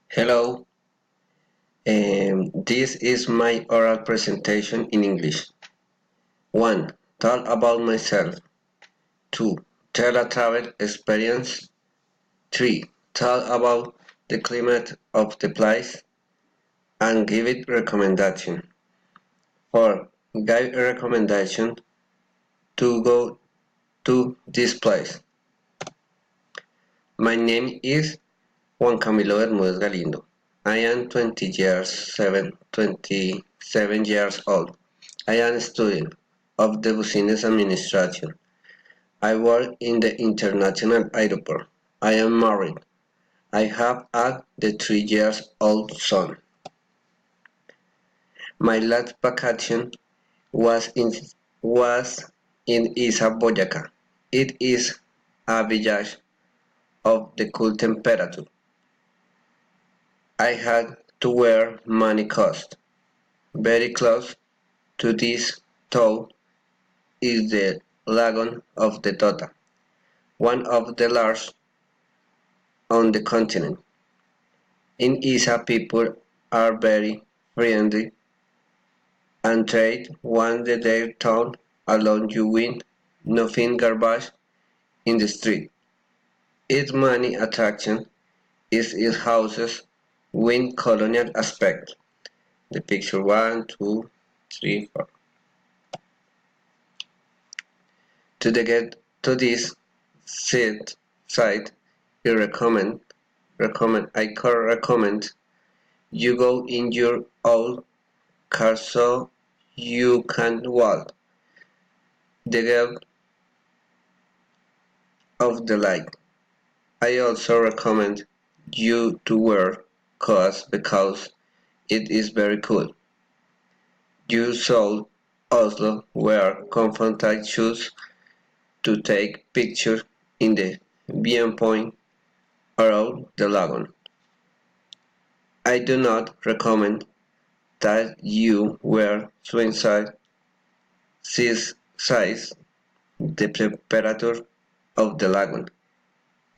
Hello, this is my oral presentation in English. 1. Talk about myself. 2. Tell a travel experience. 3. Talk about the climate of the place and give it recommendation. 4. Give a recommendation to go to this place. My name is Juan Camilo Bermúdez Galindo. I am 27 years old. I am a student of the business administration. I work in the international airport. I am married. I have the 3 years old son. My last vacation was in was in Isa Boyacá. It is a village of the cool temperature. I had to wear many coats. Very close to this town is the lagoon of the Tota, one of the largest on the continent. In Isa people are very friendly and trade once their town alone you win nothing garbage in the street. Its main attraction is its houses with colonial aspect. The picture 1, 2, 3, 4. To get to this site, I recommend you go in your own car so you can walk the gap of the light. I also recommend you to wear coats because it is very cool. You should also wear comfortable shoes to take pictures in the viewpoint around the lagoon. I do not recommend that you wear swimsuit size. The temperature of the lagoon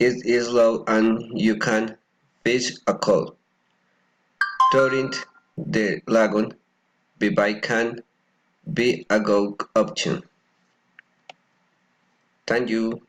it is low and you can fish a cold. Touring the lagoon by bike can be a good option. Thank you.